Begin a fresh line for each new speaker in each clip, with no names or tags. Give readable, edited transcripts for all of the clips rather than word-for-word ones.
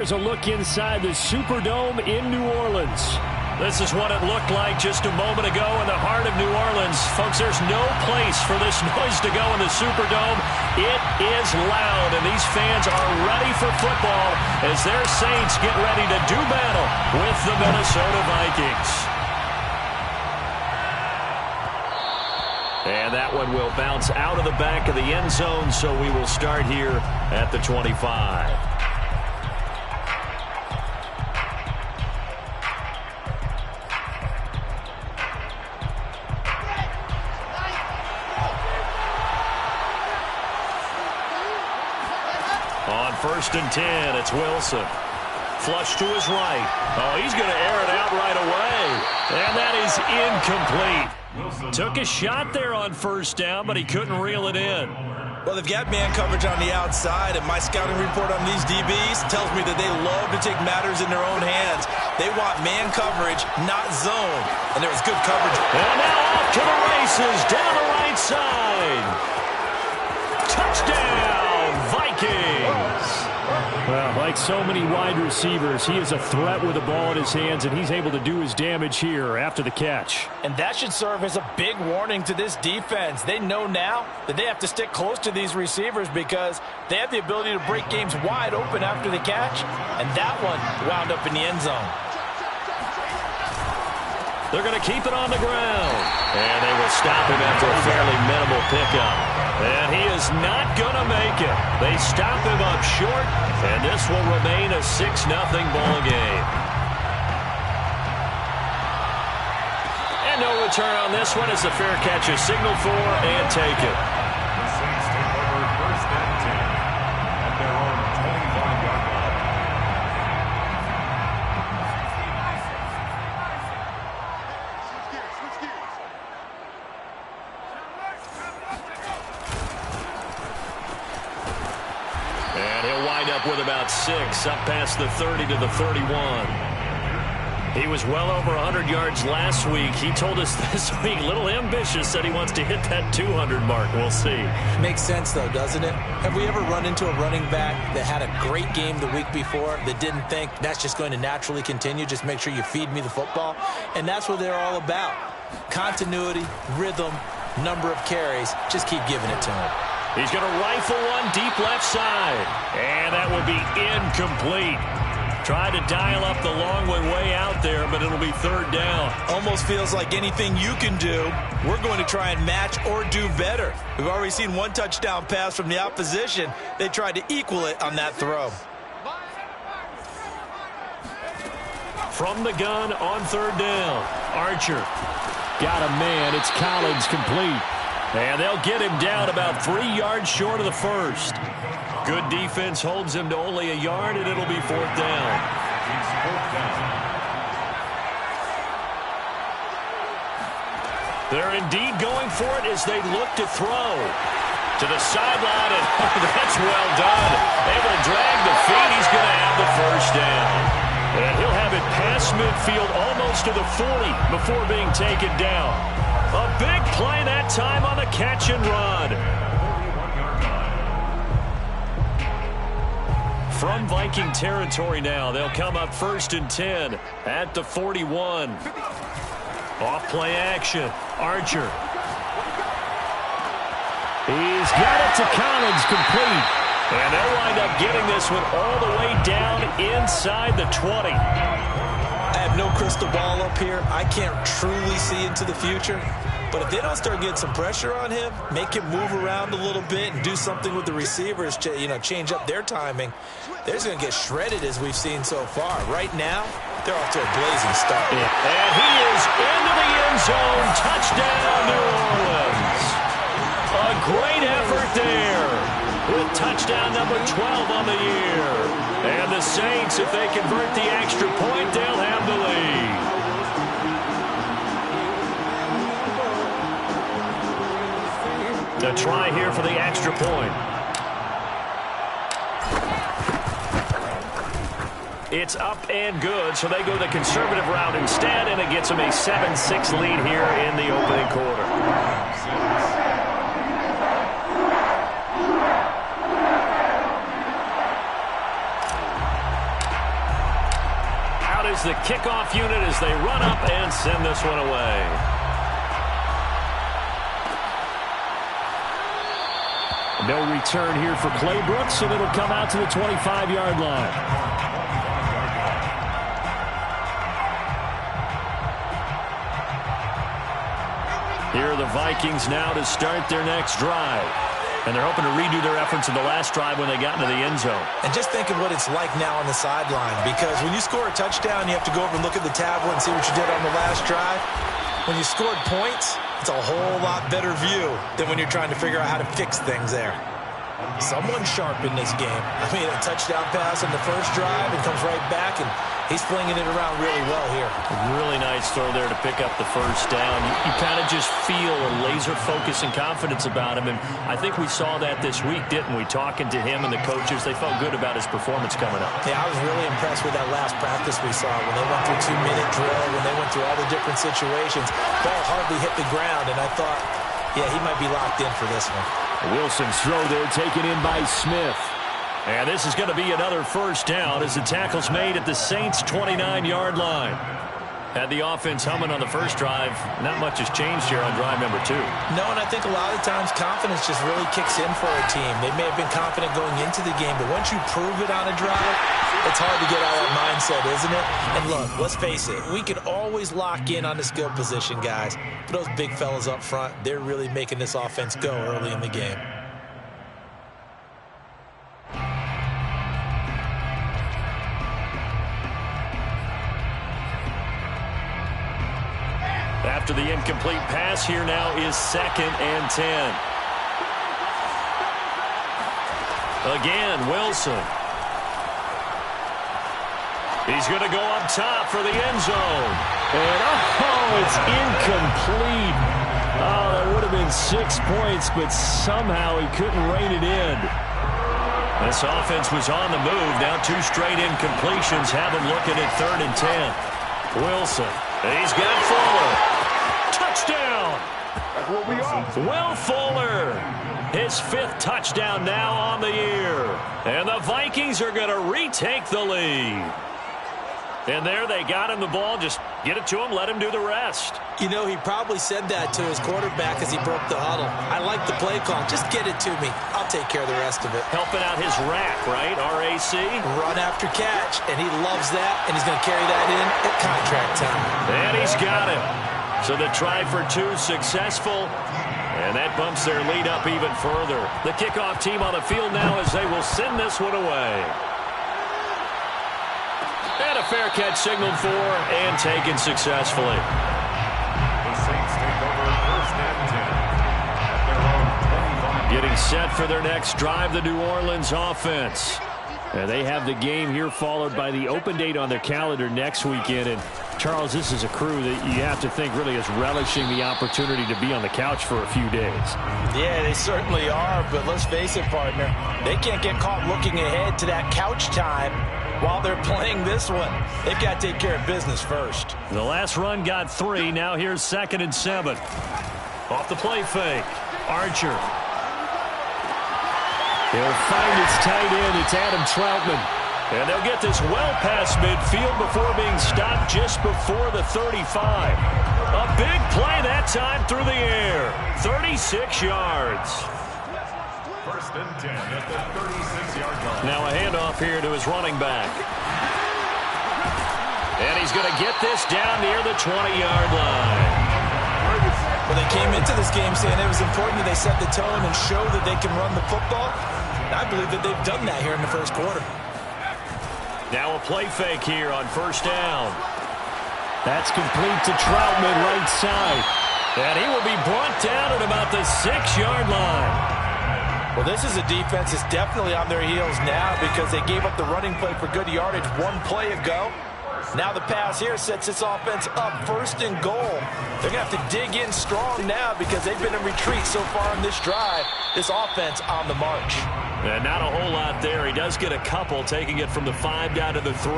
There's a look inside the Superdome in New Orleans. This is what it looked like just a moment ago in the heart of New Orleans. Folks, there's no place for this noise to go in the Superdome. It is loud, and these fans are ready for football as their Saints get ready to do battle with the Minnesota Vikings. And that one will bounce out of the back of the end zone, so we will start here at the 25. On 1st and 10, it's Wilson. Flush to his right. Oh, he's going to air it out right away. And that is incomplete. Took a shot there on 1st down, but he couldn't reel it in.
Well, they've got man coverage on the outside, and my scouting report on these DBs tells me that they love to take matters in their own hands. They want man coverage, not zone. And there was good coverage.
And now off to the races, down the right side. Touchdown, Vikings. Well, like so many wide receivers, he is a threat with the ball in his hands, and he's able to do his damage here after the catch.
And that should serve as a big warning to this defense. They know now that they have to stick close to these receivers because they have the ability to break games wide open after the catch, and that one wound up in the end zone.
They're going to keep it on the ground, and they will stop him after a fairly minimal pickup. And he is not going to make it. They stop him up short, and this will remain a 6-0 ball game. And no return on this one as the fair catch is signaled for and taken.
The Saints take over 1st and 10 at their own 25-yard line.
And he'll wind up with about 6, up past the 30 to the 31. He was well over 100 yards last week. He told us this week, a little ambitious, said he wants to hit that 200 mark. We'll see.
Makes sense, though, doesn't it? Have we ever run into a running back that had a great game the week before that didn't think that's just going to naturally continue? Just make sure you feed me the football. And that's what they're all about. Continuity, rhythm, number of carries. Just keep giving it to him.
He's going to rifle one deep left side. And that will be incomplete. Tried to dial up the long one way out there, but it'll be 3rd down.
Almost feels like anything you can do, we're going to try and match or do better. We've already seen one touchdown pass from the opposition. They tried to equal it on that throw.
From the gun on 3rd down. Archer got a man. It's Collins complete. And they'll get him down about 3 yards short of the 1st. Good defense holds him to only a yard, and it'll be 4th down. They're indeed going for it as they look to throw. To the sideline, and that's well done. Able to drag the feet. He's going to have the 1st down. And he'll have it past midfield almost to the 40 before being taken down. A big play that time on the catch and run. From Viking territory now, they'll come up 1st and 10 at the 41. Off play action. Archer. He's got it to Collins complete. And they'll wind up getting this one all the way down inside the 20.
I have no crystal ball up here. I can't truly see into the future. But if they don't start getting some pressure on him, make him move around a little bit and do something with the receivers to, change up their timing, they're just going to get shredded as we've seen so far. Right now, they're off to a blazing start.
Yeah. And he is into the end zone. Touchdown, New Orleans. A great effort there with touchdown number 12 on the year. And the Saints, if they convert the extra point, they'll have the lead. A try here for the extra point. It's up and good, so they go the conservative route instead, and it gets them a 7-6 lead here in the opening quarter. out is the kickoff unit as they run up and send this one away. No return here for Claybrooks, and it'll come out to the 25-yard line. Here are the Vikings now to start their next drive. And they're hoping to redo their efforts in the last drive when they got into the end zone.
And just think of what it's like now on the sideline, because when you score a touchdown, you have to go over and look at the tablet and see what you did on the last drive. When you scored points, it's a whole lot better view than when you're trying to figure out how to fix things there. Someone sharp in this game. I mean, a touchdown pass on the first drive and comes right back, and he's flinging it around really well here.
A really nice throw there to pick up the first down. You kind of just feel a laser focus and confidence about him, and I think we saw that this week, didn't we? Talking to him and the coaches, they felt good about his performance coming up.
Yeah, I was really impressed with that last practice we saw when they went through 2-minute drill, when they went through all the different situations. Ball hardly hit the ground, and I thought, yeah, he might be locked in for this one.
Wilson's throw there taken in by Smith. And this is going to be another first down as the tackle's made at the Saints' 29-yard line. Had the offense humming on the first drive. Not much has changed here on drive number 2.
No, and I think a lot of times confidence just really kicks in for a team. They may have been confident going into the game, but once you prove it on a drive, it's hard to get out of that mindset, isn't it? And look, let's face it, we can always lock in on the skill position, guys. But those big fellas up front, they're really making this offense go early in the game.
After the incomplete pass, here now is 2nd and 10. Again, Wilson. He's going to go up top for the end zone. And, oh, it's incomplete. Oh, that would have been 6 points, but somehow he couldn't rein it in. This offense was on the move. Now 2 straight incompletions have him looking at 3rd and 10. Wilson. He's got Fuller. Touchdown! Will Fuller, his 5th touchdown now on the year. And the Vikings are going to retake the lead. And there they got him the ball. Just get it to him, let him do the rest.
You know, he probably said that to his quarterback as he broke the huddle. I like the play call. Just get it to me. I'll take care of the rest of it.
Helping out his rack, right? RAC.
Run after catch, and he loves that, and he's going to carry that in at contract time.
And he's got it. So the try for 2 successful, and that bumps their lead up even further. The kickoff team on the field now as they will send this one away. And a fair catch signaled for and taken successfully.
The Saints take over 1st and 10 at their own 25.
Getting set for their next drive, the New Orleans offense. And they have the game here followed by the open date on their calendar next weekend. And Charles, this is a crew that you have to think really is relishing the opportunity to be on the couch for a few days.
Yeah, they certainly are, but let's face it, partner. They can't get caught looking ahead to that couch time while they're playing this one. They've got to take care of business first.
The last run got 3. Now here's 2nd and 7. Off the play fake. Archer. He'll find his tight end. It's Adam Troutman. And they'll get this well past midfield before being stopped just before the 35. A big play that time through the air. 36 yards.
1st and 10 at the 36-yard line.
Now a handoff here to his running back. And he's going to get this down near the 20-yard line.
Well, they came into this game saying it was important that they set the tone and show that they can run the football. I believe that they've done that here in the first quarter.
Now a play fake here on 1st down. That's complete to Troutman, right side. And he will be brought down at about the 6-yard line.
Well, this is a defense that's definitely on their heels now because they gave up the running play for good yardage 1 play ago. Now the pass here sets this offense up 1st and goal. They're going to have to dig in strong now because they've been in retreat so far in this drive. This offense on the march.
And not a whole lot there. He does get a couple, taking it from the 5 down to the 3.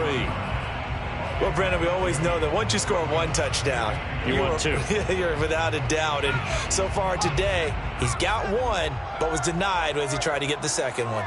Well, Brendan, we always know that once you score 1 touchdown,
you want 2.
You're without a doubt. And so far today, he's got 1, but was denied as he tried to get the 2nd one.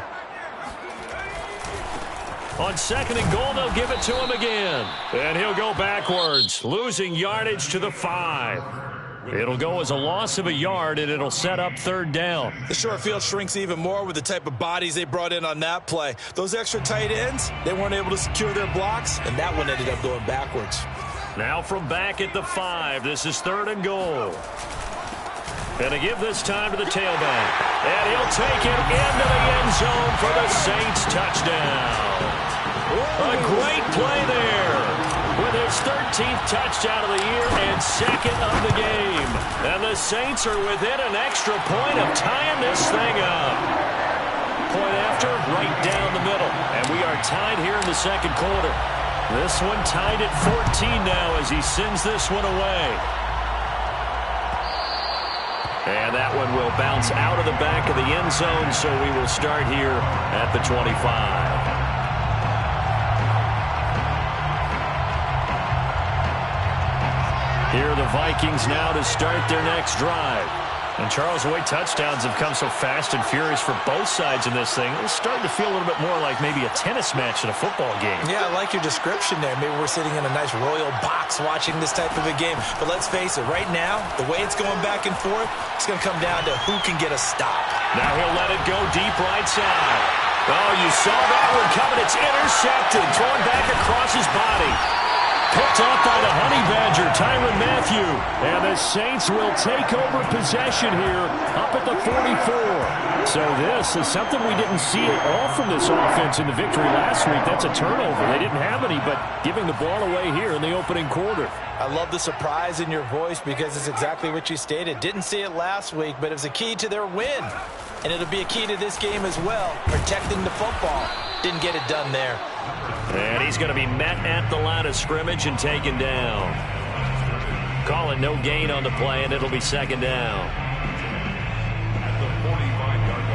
On second and goal, they'll give it to him again. And he'll go backwards, losing yardage to the 5. It'll go as a loss of a yard, and it'll set up third down.
The short field shrinks even more with the type of bodies they brought in on that play. Those extra tight ends, they weren't able to secure their blocks, and that one ended up going backwards.
Now from back at the 5, this is third and goal. Gonna give this time to the tailback. And he'll take it into the end zone for the Saints touchdown. A great play there with his 13th touchdown of the year and second of the game. And the Saints are within an extra point of tying this thing up. Point after, right down the middle. And we are tied here in the second quarter. This one tied at 14 now as he sends this one away. And that one will bounce out of the back of the end zone, so we will start here at the 25. Here are the Vikings now to start their next drive. And Charles, the way touchdowns have come so fast and furious for both sides in this thing, it's starting to feel a little bit more like maybe a tennis match in a football game.
Yeah, I like your description there. Maybe we're sitting in a nice royal box watching this type of a game. But let's face it, right now, the way it's going back and forth, it's going to come down to who can get a stop.
Now he'll let it go deep right side. Oh, you saw that one coming. It's intercepted. Thrown back across his body. Picked off by the Honey Badger, Tyrann Mathieu. And the Saints will take over possession here up at the 44. So this is something we didn't see at all from this offense in the victory last week. That's a turnover. They didn't have any, but giving the ball away here in the opening quarter.
I love the surprise in your voice because it's exactly what you stated. Didn't see it last week, but it was a key to their win. And it'll be a key to this game as well, protecting the football. Didn't get it done there.
And he's going to be met at the line of scrimmage and taken down. Calling no gain on the play, and it'll be second down.
At the 45-yard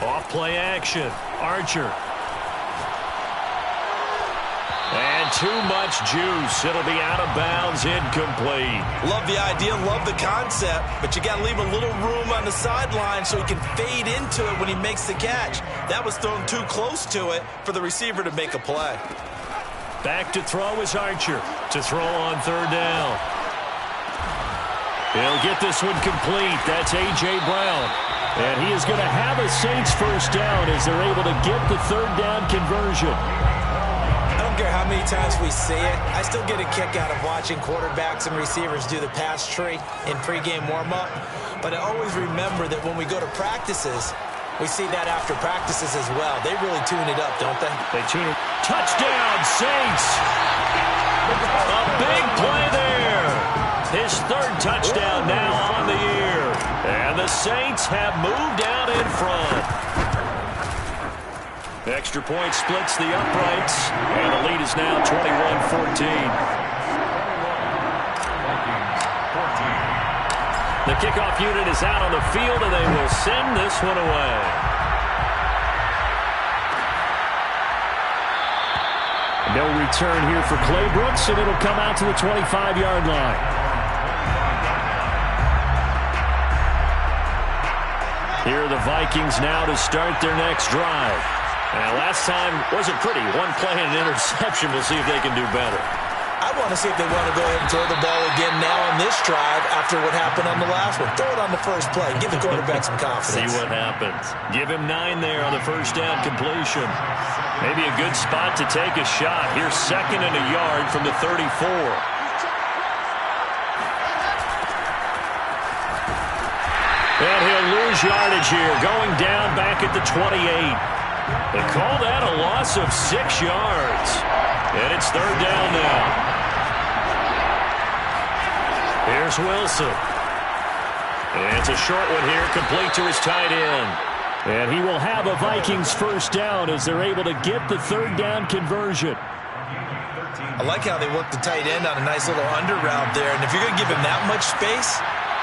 line.
Off play action. Archer. And too much juice. It'll be out of bounds, incomplete.
Love the idea, love the concept, but you got to leave a little room on the sideline so he can fade into it when he makes the catch. That was thrown too close to it for the receiver to make a play.
Back to throw is Archer to throw on third down. He'll get this one complete. That's A.J. Brown. And he is going to have a Saints first down as they're able to get the third down conversion.
I don't care how many times we say it, I still get a kick out of watching quarterbacks and receivers do the pass tree in pregame warm-up. But I always remember that when we go to practices, we see that after practices as well. They really tune it up, don't they?
They tune it. Touchdown, Saints! A big play there. His third touchdown now on the year. And the Saints have moved out in front. Extra point splits the uprights, and the lead is now 21-14. The kickoff unit is out on the field, and they will send this one away. No return here for Clay Brooks, and it'll come out to the 25-yard line. Here are the Vikings now to start their next drive. And last time wasn't pretty. One play and an interception. We'll see if they can do better.
I want to see if they want to go ahead and throw the ball again now on this drive after what happened on the last one. Throw it on the first play. Give the quarterback some confidence.
See what happens. Give him 9 there on the first down completion. Maybe a good spot to take a shot. Here's second and a yard from the 34. And he'll lose yardage here, going down back at the 28. They call that a loss of 6 yards. And it's third down now. Here's Wilson. And it's a short one here, complete to his tight end. And he will have a Vikings first down as they're able to get the third down conversion.
I like how they work the tight end on a nice little under route there. And if you're going to give him that much space,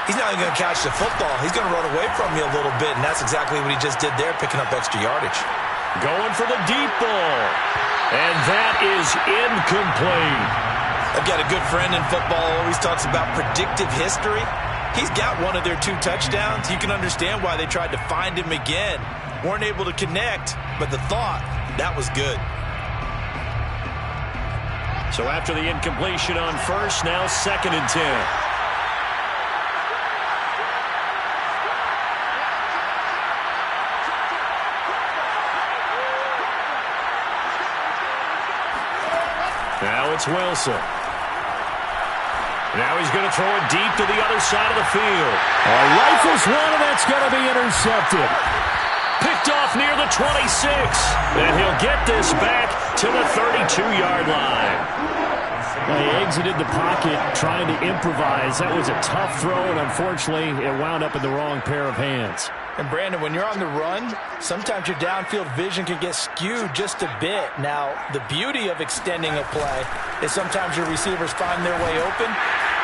he's not even going to catch the football. He's going to run away from you a little bit, and that's exactly what he just did there, picking up extra yardage.
Going for the deep ball. And that is incomplete.
I've got a good friend in football who always talks about predictive history. He's got one of their 2 touchdowns. You can understand why they tried to find him again. Weren't able to connect, but the thought, that was good.
So after the incompletion on first, now 2nd and 10. Now it's Wilson. Now he's going to throw it deep to the other side of the field.
Rifles one, and that's going to be intercepted.
Picked off near the 26. And he'll get this back to the 32-yard line.
Well, he exited the pocket trying to improvise. That was a tough throw, and unfortunately, it wound up in the wrong pair of hands.
And, Brandon, when you're on the run, sometimes your downfield vision can get skewed just a bit. Now, the beauty of extending a play is sometimes your receivers find their way open,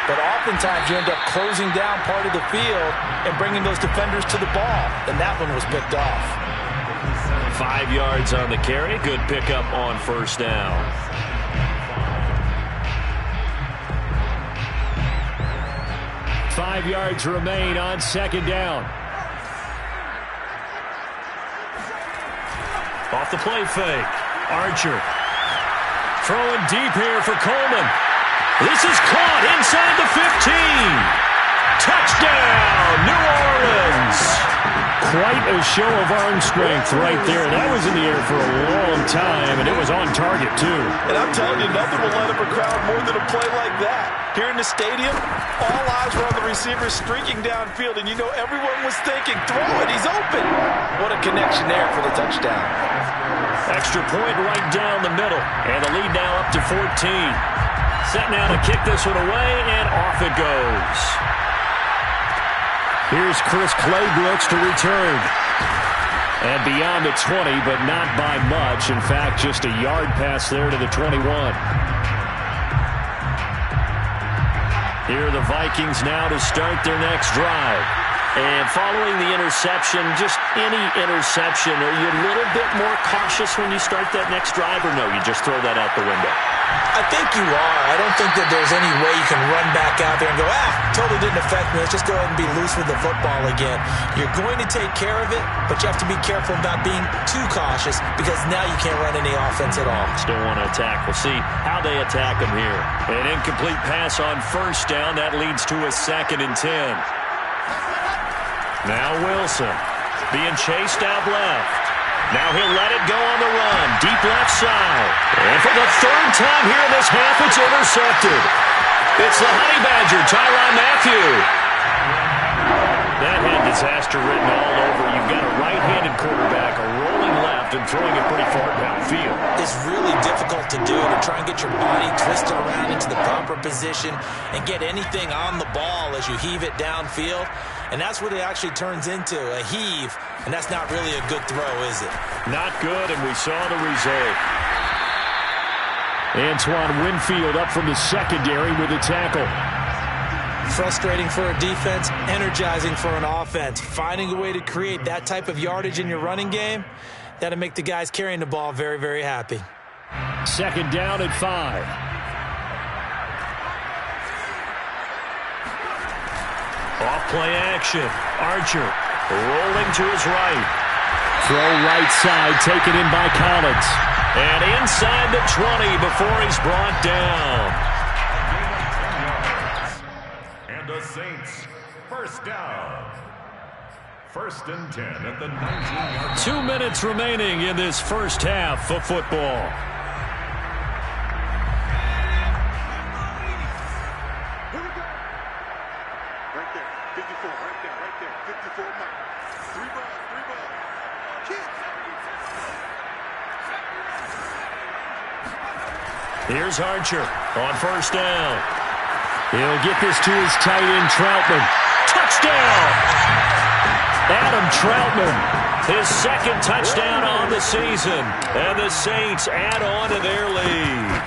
but oftentimes you end up closing down part of the field and bringing those defenders to the ball, and that one was picked off.
5 yards on the carry. Good pickup on first down.
Five yards remain on 2nd down.
Off the play fake. Archer. Throwing deep here for Coleman. This is caught inside the 15. Touchdown, New Orleans.
Quite a show of arm strength right there. That was in the air for a long time, and it was on target, too.
And I'm telling you, nothing will light up a crowd more than a play like that. Here in the stadium, all eyes were on the receiver streaking downfield, and you know everyone was thinking, throw it, he's open.
What a connection there for the touchdown.
Extra point right down the middle, and the lead now up to 14. Set now to kick this one away, and off it goes.
Here's Chris Claybrooks to return. And beyond the 20, but not by much. In fact, just a yard pass there to the 21.
Here are the Vikings now to start their next drive. And following the interception, just any interception, are you a little bit more cautious when you start that next drive, or no, you just throw that out the window?
I think you are. I don't think that there's any way you can run back out there and go, totally didn't affect me. Let's just go ahead and be loose with the football again. You're going to take care of it, but you have to be careful about being too cautious because now you can't run any offense at all.
Still want to attack. We'll see how they attack them here. An incomplete pass on first down. That leads to a 2nd and 10. Now Wilson being chased out left. Now he'll let it go on the run. Deep left side. And for the 3rd time here in this half, it's intercepted. It's the Honey Badger, Tyrann Mathieu. That had disaster written all over. You've got a right-handed quarterback, a rolling left, and throwing it pretty far downfield.
It's really difficult to do, to try and get your body twisted around into the proper position and get anything on the ball as you heave it downfield. And that's what it actually turns into, a heave. And that's not really a good throw, is it?
Not good, and we saw the result.
Antoine Winfield up from the secondary with a tackle.
Frustrating for a defense, energizing for an offense. Finding a way to create that type of yardage in your running game, that'll make the guys carrying the ball very, very happy.
2nd down at 5.
Off-play action. Archer rolling to his right.
Throw right side, taken in by Collins.
And inside the 20 before he's brought down.
And the Saints, first down. 1st and 10 at the 19-yard line.
2 minutes remaining in this first half of football. Here's Archer on first down.
He'll get this to his tight end, Troutman.
Touchdown! Adam Troutman, his 2nd touchdown on the season. And the Saints add on to their lead.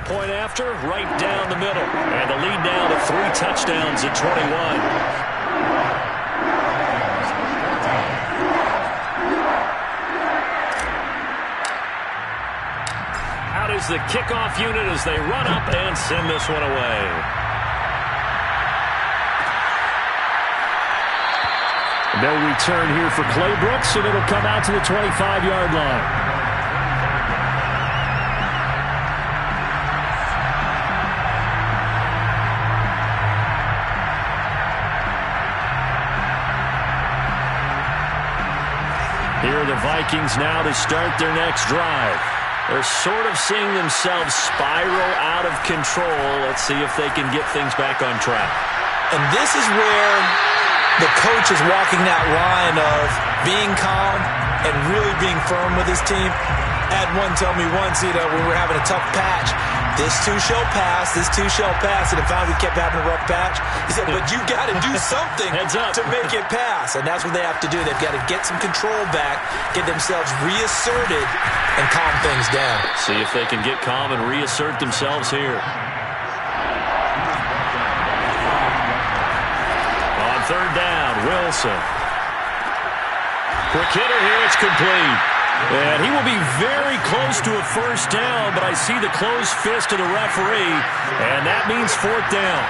Point after, right down the middle. And the lead now to 3 touchdowns at 21. Is the kickoff unit as they run up and send this one away.
No return here for Clay Brooks, and it'll come out to the 25-yard line. Here are the Vikings now to start their next drive. They're sort of seeing themselves spiral out of control. Let's see if they can get things back on track.
And this is where the coach is walking that line of being calm and really being firm with his team. I had one tell me once, when we were having a tough patch, this too shall pass, this too shall pass. And if we kept having a rough patch, he said, but you got to do something to make it pass. And that's what they have to do. They've got to get some control back, get themselves reasserted, and calm things down.
See if they can get calm and reassert themselves here. On third down, Wilson. Quick hitter here, it's complete. And he will be very close to a first down, but I see the closed fist of the referee, and that means fourth down.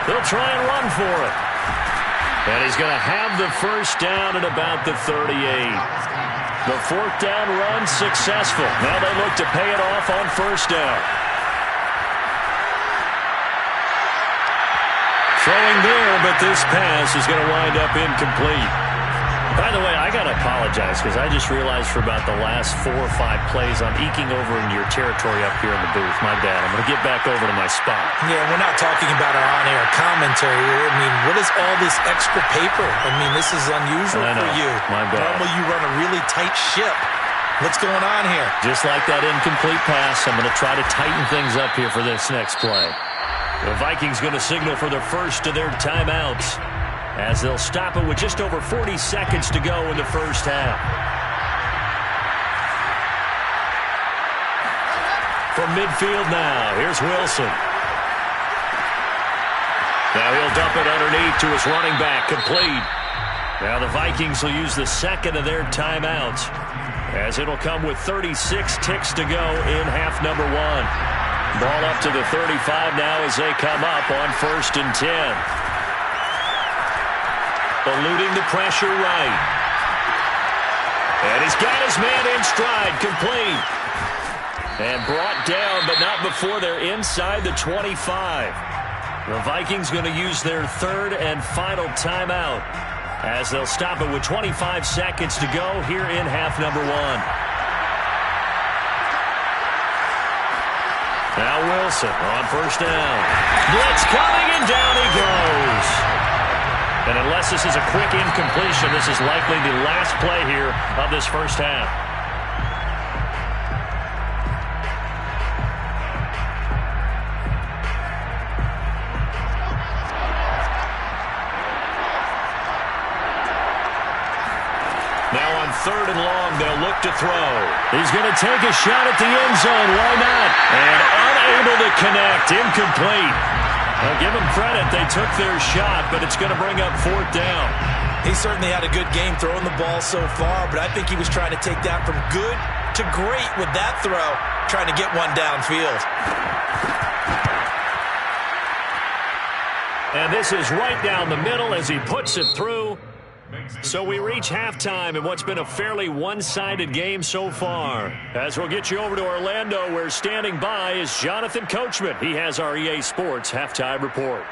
They'll try and run for it. And he's going to have the first down at about the 38. The fourth down run successful. Now they look to pay it off on first down. Throwing there, but this pass is going to wind up incomplete. By the way, I got to apologize because I just realized for about the last 4 or 5 plays I'm eking over into your territory up here in the booth. My bad. I'm going to get back over to my spot.
Yeah, we're not talking about our on-air commentary. I mean, what is all this extra paper? I mean, this is unusual for you.
My bad.
Normally you run a really tight ship. What's going on here?
Just like that incomplete pass, I'm going to try to tighten things up here for this next play. The Vikings going to signal for the first of their timeouts, as they'll stop it with just over 40 seconds to go in the first half. From midfield now, here's Wilson. Now he'll dump it underneath to his running back, complete. Now the Vikings will use the second of their timeouts, as it'll come with 36 ticks to go in half number 1. Ball up to the 35 now as they come up on 1st and 10. Eluding the pressure right. And he's got his man in stride, complete. And brought down, but not before they're inside the 25. The Vikings going to use their third and final timeout, as they'll stop it with 25 seconds to go here in half number 1. Now Wilson on first down. Blitz coming, and down he goes. And unless this is a quick incompletion, this is likely the last play here of this first half. Now on third and long, they'll look to throw. He's going to take a shot at the end zone. Why not? And unable to connect. Incomplete. Well, give them credit. They took their shot, but it's going to bring up fourth down.
He certainly had a good game throwing the ball so far, but I think he was trying to take that from good to great with that throw, trying to get one downfield.
And this is right down the middle as he puts it through. So we reach halftime in what's been a fairly one-sided game so far. As we'll get you over to Orlando, where standing by is Jonathan Coachman. He has our EA Sports Halftime Report.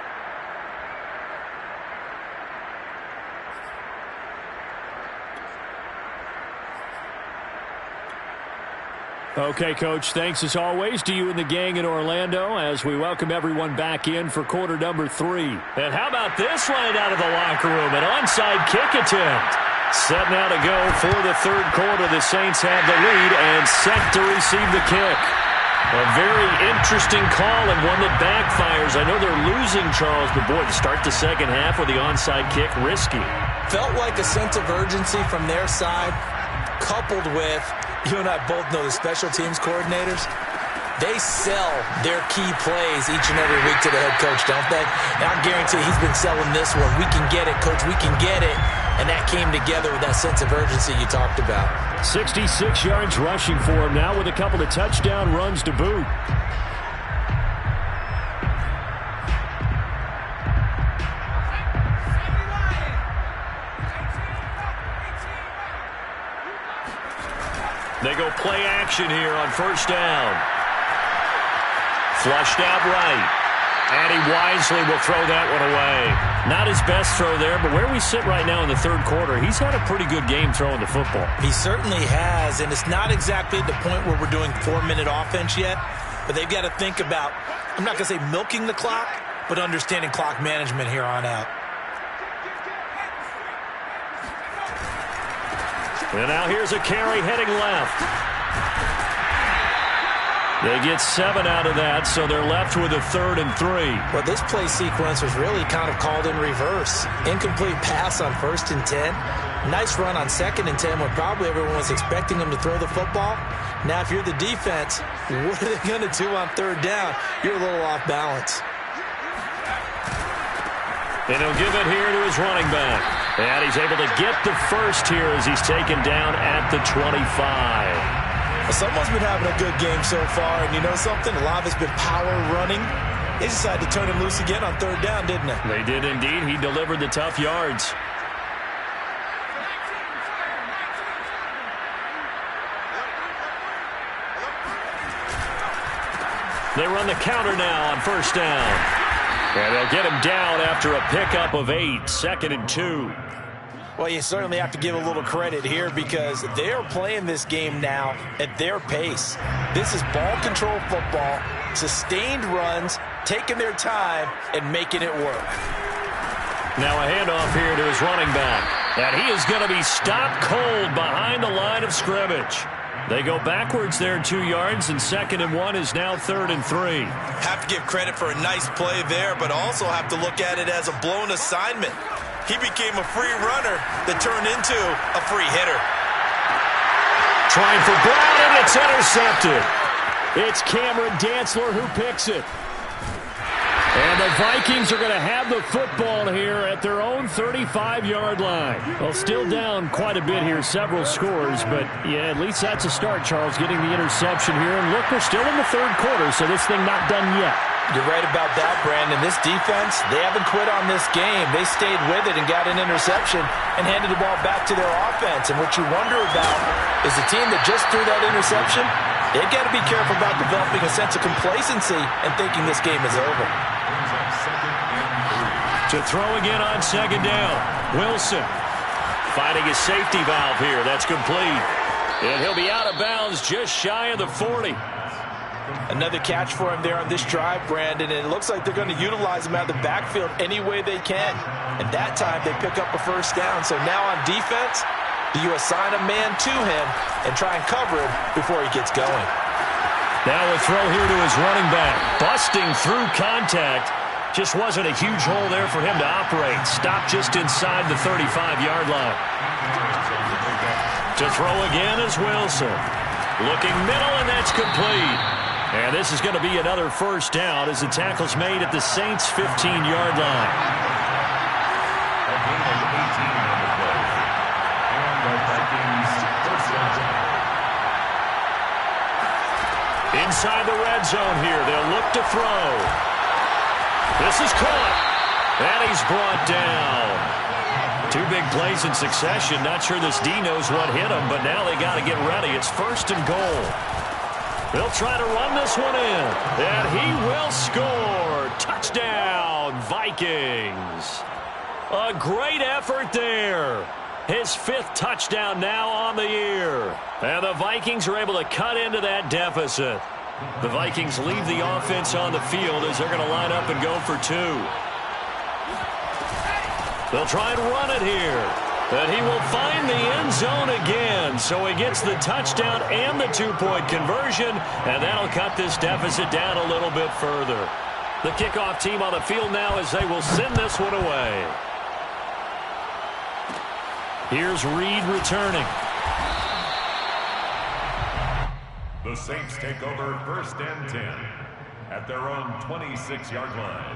Okay, Coach, thanks as always to you and the gang in Orlando as we welcome everyone back in for quarter number 3. And how about this line out of the locker room? An onside kick attempt. Set now to go for the third quarter. The Saints have the lead and set to receive the kick. A very interesting call and one that backfires. I know they're losing, Charles, but boy, to start the second half with the onside kick, risky.
Felt like a sense of urgency from their side, coupled with, you and I both know the special teams coordinators, they sell their key plays each and every week to the head coach, don't they? And I guarantee he's been selling this one. We can get it, coach, we can get it. And that came together with that sense of urgency you talked about.
66 yards rushing for him now with a couple of touchdown runs to boot.
They go play action here on first down. Flushed out right. And he wisely will throw that one away. Not his best throw there, but where we sit right now in the third quarter, he's had a pretty good game throwing the football.
He certainly has, and it's not exactly at the point where we're doing 4-minute offense yet, but they've got to think about, I'm not going to say milking the clock, but understanding clock management here on out.
And now here's a carry heading left. They get 7 out of that, so they're left with a 3rd and 3.
Well, this play sequence was really kind of called in reverse. Incomplete pass on 1st and 10. Nice run on 2nd and 10 when probably everyone was expecting him to throw the football. Now, if you're the defense, what are they going to do on 3rd down? You're a little off balance.
And he'll give it here to his running back. And he's able to get the first here as he's taken down at the 25.
Someone's been having a good game so far, and you know something? A lot of it's been power running. They decided to turn him loose again on 3rd down, didn't they?
They did indeed. He delivered the tough yards. They run the counter now on first down. And they'll get him down after a pickup of 8, 2nd and 2.
Well, you certainly have to give a little credit here because they're playing this game now at their pace. This is ball control football, sustained runs, taking their time, and making it work.
Now a handoff here to his running back. And he is going to be stopped cold behind the line of scrimmage. They go backwards there 2 yards, and 2nd and 1 is now 3rd and 3.
Have to give credit for a nice play there, but also have to look at it as a blown assignment. He became a free runner that turned into a free hitter.
Trying for Brown, and it's intercepted. It's Cameron Dantzler who picks it. And the Vikings are going to have the football here at their own 35-yard line. Well, still down quite a bit here, several scores, but yeah, at least that's a start, Charles, getting the interception here. And look, we're still in the third quarter, so this thing not done yet.
You're right about that, Brandon. This defense, they haven't quit on this game. They stayed with it and got an interception and handed the ball back to their offense. And what you wonder about is the team that just threw that interception, they've got to be careful about developing a sense of complacency and thinking this game is over.
To throw again on 2nd down. Wilson finding his safety valve here. That's complete. And he'll be out of bounds just shy of the 40.
Another catch for him there on this drive, Brandon, and it looks like they're going to utilize him out of the backfield any way they can. And that time they pick up a first down. So now on defense, do you assign a man to him and try and cover him before he gets going?
Now a throw here to his running back. Busting through contact. Just wasn't a huge hole there for him to operate. Stopped just inside the 35-yard line. To throw again is Wilson. Looking middle, and that's complete. And this is going to be another first down as the tackle's made at the Saints' 15-yard line. Inside the red zone here, they'll look to throw. This is caught, and he's brought down. 2 big plays in succession. Not sure this D knows what hit him, but now they got to get ready. It's 1st and goal. They'll try to run this one in, and he will score. Touchdown, Vikings. A great effort there. His 5th touchdown now on the year. And the Vikings are able to cut into that deficit. The Vikings leave the offense on the field as they're going to line up and go for 2. They'll try and run it here. And he will find the end zone again. So he gets the touchdown and the 2-point conversion. And that'll cut this deficit down a little bit further. The kickoff team on the field now as they will send this one away. Here's Reed returning.
The Saints take over 1st and 10 at their own 26-yard line.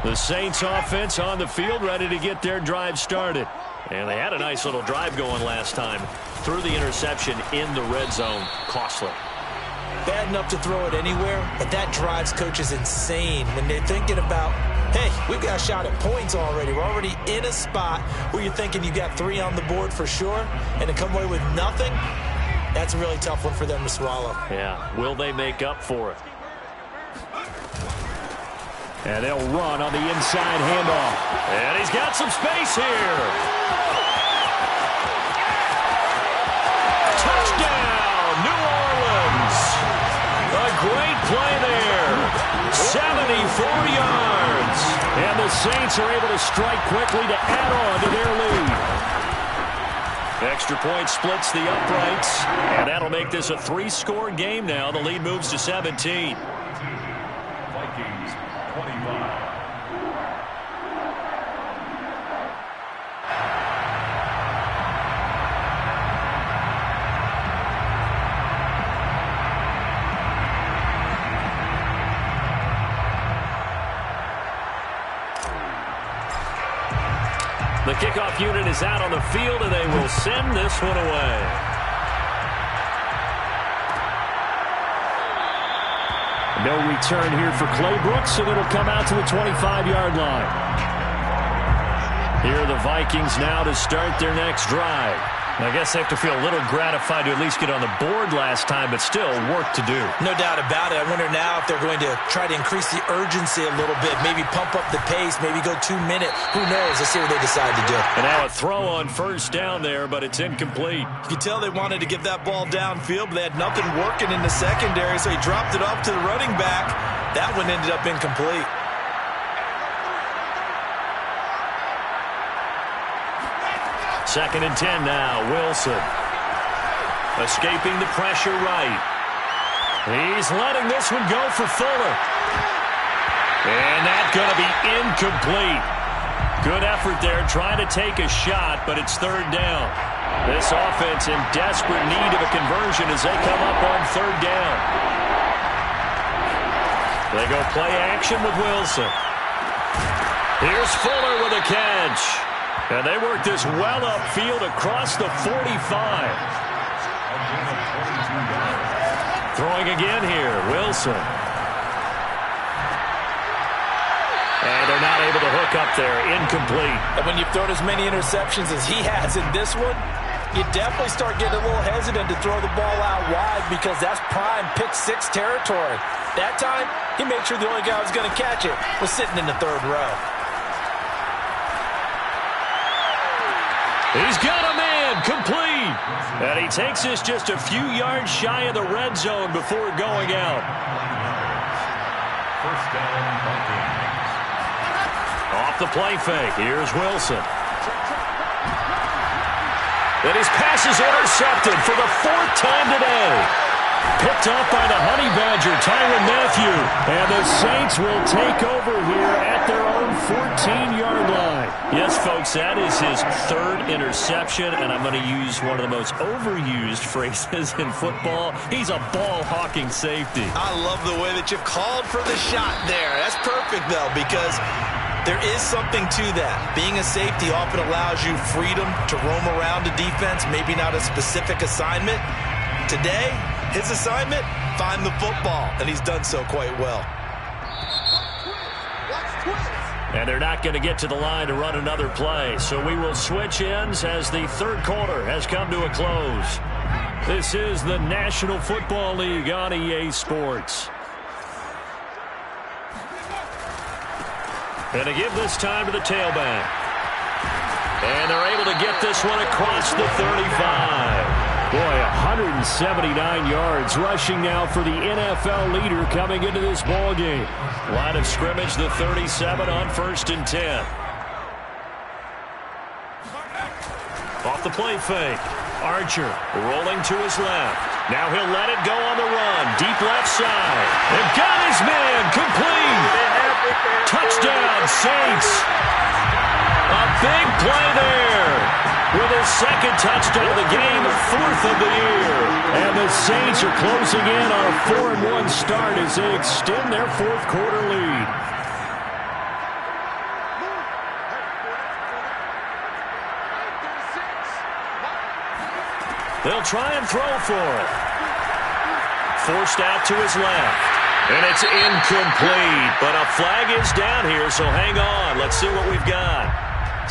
The Saints offense on the field, ready to get their drive started. And they had a nice little drive going last time. Threw the interception in the red zone. Costly.
bad enough to throw it anywhere, but that drives coaches insane when they're thinking about, hey, we've got a shot at points already. We're already in a spot where you're thinking you got 3 on the board for sure, and to come away with nothing, that's a really tough one for them to swallow.
Yeah, will they make up for it? And they'll run on the inside handoff. And he's got some space here. Touchdown, New Orleans. A great play there. 74 yards. And the Saints are able to strike quickly to add on to their lead. Extra point splits the uprights. And that'll make this a 3-score game now. The lead moves to 17.
Vikings 25.
The kickoff unit is out on the field, and they will send this one away. No return here for Clay Brooks, and it'll come out to the 25-yard line. Here are the Vikings now to start their next drive. I guess they have to feel a little gratified to at least get on the board last time, but still work to do.
No doubt about it. I wonder now if they're going to try to increase the urgency a little bit, maybe pump up the pace, maybe go 2-minute. Who knows? Let's see what they decide to do.
And now a throw on first down there, but it's incomplete.
You can tell they wanted to get that ball downfield, but they had nothing working in the secondary, so he dropped it off to the running back. That one ended up incomplete.
Second and 10 now. Wilson escaping the pressure right. He's letting this one go for Fuller. And that's going to be incomplete. Good effort there trying to take a shot, but it's third down. This offense in desperate need of a conversion as they come up on third down. They go play action with Wilson. Here's Fuller with a catch. And they work this well upfield across the 45. Throwing again here, Wilson. And they're not able to hook up there, incomplete.
And when you've thrown as many interceptions as he has in this one, you definitely start getting a little hesitant to throw the ball out wide because that's prime pick-6 territory. That time, he made sure the only guy who was going to catch it was sitting in the third row.
He's got a man, complete. And he takes this just a few yards shy of the red zone before going out.
First down, Vikings.
Off the play fake, here's Wilson. And his pass is intercepted for the 4th time today. Picked up by the Honey Badger, Tyrann Mathieu. And the Saints will take over here at their own 14-yard line. Yes, folks, that is his 3rd interception, and I'm going to use one of the most overused phrases in football. He's a ball-hawking safety.
I love the way that you called for the shot there. That's perfect, though, because there is something to that. Being a safety often allows you freedom to roam around a defense, maybe not a specific assignment. Today, his assignment, find the football, and he's done so quite well.
And they're not going to get to the line to run another play, so we will switch ends as the third quarter has come to a close. This is the National Football League on EA Sports. And to give this time to the tailback. And they're able to get this one across the 35. Boy, 179 yards rushing now for the NFL leader coming into this ball game. Line of scrimmage, the 37 on 1st and 10. Off the play fake. Archer rolling to his left. Now he'll let it go on the run. Deep left side. And got his man complete. Touchdown, Saints. A big play there. With his 2nd touchdown of the game, 4th of the year. And the Saints are closing in on a 4-1 start as they extend their 4th quarter lead. They'll try and throw for it. forced out to his left. And it's incomplete, but a flag is down here, so hang on. Let's see what we've got.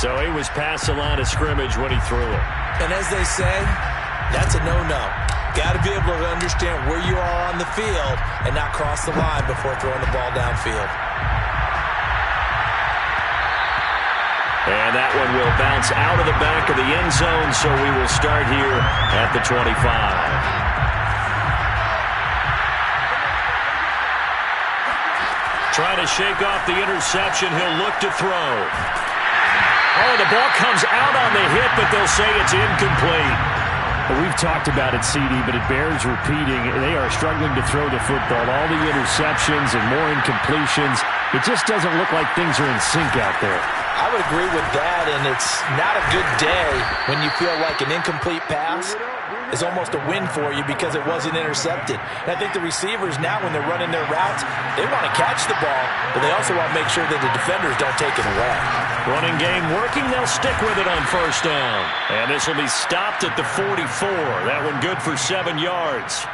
So he was past the line of scrimmage when he threw it.
And as they say, that's a no-no. Got to be able to understand where you are on the field and not cross the line before throwing the ball downfield.
And that one will bounce out of the back of the end zone, so we will start here at the 25. Trying to shake off the interception. He'll look to throw. Oh, the ball comes out on the hit, but they'll say it's incomplete.
Well, we've talked about it, CD, but it bears repeating. They are struggling to throw the football. All the interceptions and more incompletions. It just doesn't look like things are in sync out there.
I would agree with that, and it's not a good day when you feel like an incomplete pass is almost a win for you because it wasn't intercepted. And I think the receivers now, when they're running their routes, they want to catch the ball, but they also want to make sure that the defenders don't take it away.
Running game working. They'll stick with it on first down. And this will be stopped at the 44. That one good for 7 yards.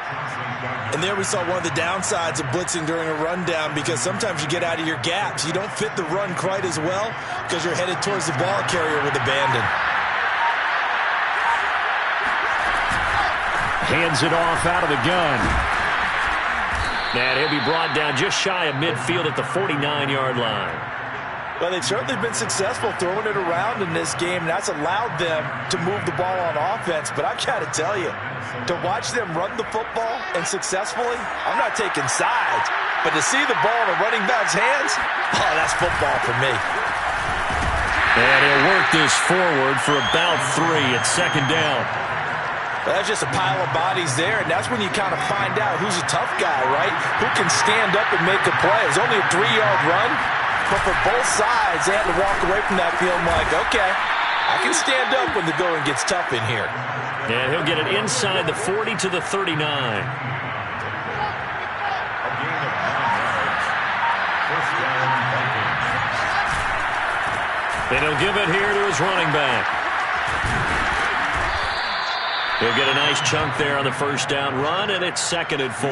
And there we saw one of the downsides of blitzing during a rundown, because sometimes you get out of your gaps. You don't fit the run quite as well because you're headed towards the ball carrier with abandon.
Hands it off out of the gun.
And he'll be brought down just shy of midfield at the 49-yard line.
Well, they've certainly been successful throwing it around in this game, and that's allowed them to move the ball on offense. But I've got to tell you, to watch them run the football and successfully, I'm not taking sides, but to see the ball in a running back's hands, oh, that's football for me.
And he'll work this forward for about 3 at second down.
Well, that's just a pile of bodies there, and that's when you kind of find out who's a tough guy, right? Who can stand up and make a play. It's only a 3-yard run, but for both sides, they had to walk away from that feeling like, okay, I can stand up when the going gets tough in here.
And he'll get it inside the 40 to the 39. And he'll give it here to his running back. He'll get a nice chunk there on the first down run, and it's 2nd and 4.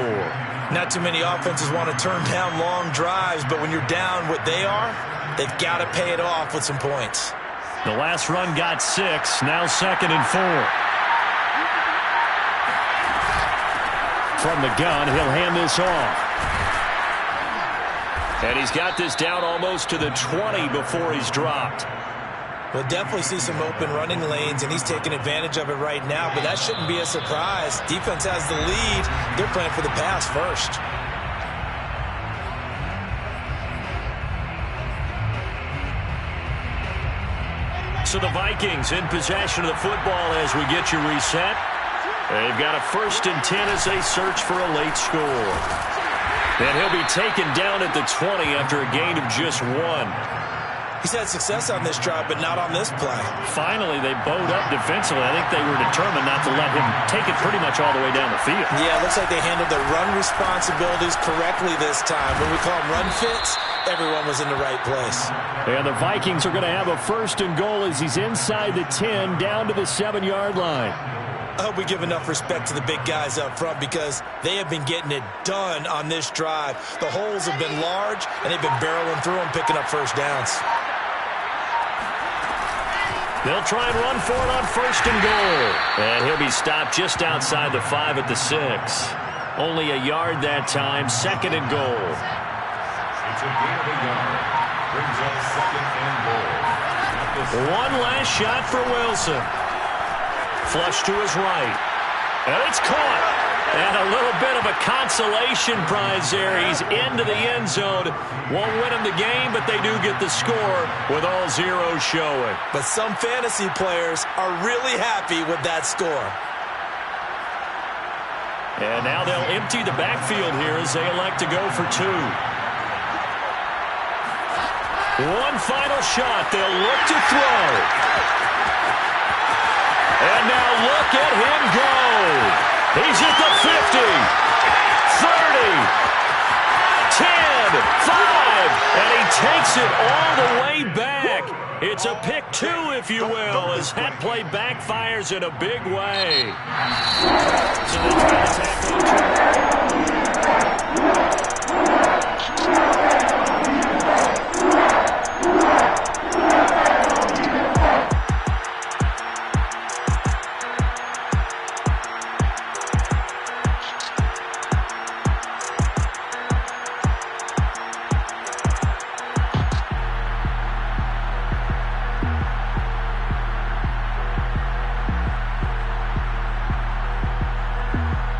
Not too many offenses want to turn down long drives, but when you're down what they are, they've got to pay it off with some points.
The last run got 6, now 2nd and 4. From the gun, he'll hand this off.
And he's got this down almost to the 20 before he's dropped.
We'll definitely see some open running lanes, and he's taking advantage of it right now, but that shouldn't be a surprise. Defense has the lead. They're playing for the pass first.
So the Vikings in possession of the football as we get you reset. They've got a 1st and 10 as they search for a late score. And he'll be taken down at the 20 after a gain of just 1.
He's had success on this drive, but not on this play.
Finally, they bowed up defensively. I think they were determined not to let him take it pretty much all the way down the field.
Yeah, it looks like they handled their run responsibilities correctly this time. When we call them run fits, everyone was in the right place.
And the Vikings are going to have a 1st and goal as he's inside the 10, down to the 7-yard line.
I hope we give enough respect to the big guys up front, because they have been getting it done on this drive. The holes have been large, and they've been barreling through them, picking up first downs.
They'll try and run for it on 1st and goal. And he'll be stopped just outside the 5 at the 6. Only a yard that time, 2nd and goal.
It's a gain of a yard. Brings up 2nd and goal.
One last shot for Wilson. Flush to his right. And it's caught. And a little bit of a consolation prize there. He's into the end zone. Won't win him the game, but they do get the score with all zeros showing.
But some fantasy players are really happy with that score.
And now they'll empty the backfield here as they elect to go for 2. One final shot. They'll look to throw. And now look at him go. He's at the 50, 30, 10, 5, and he takes it all the way back. It's a pick 2, if you will, as that play backfires in a big way. So they try to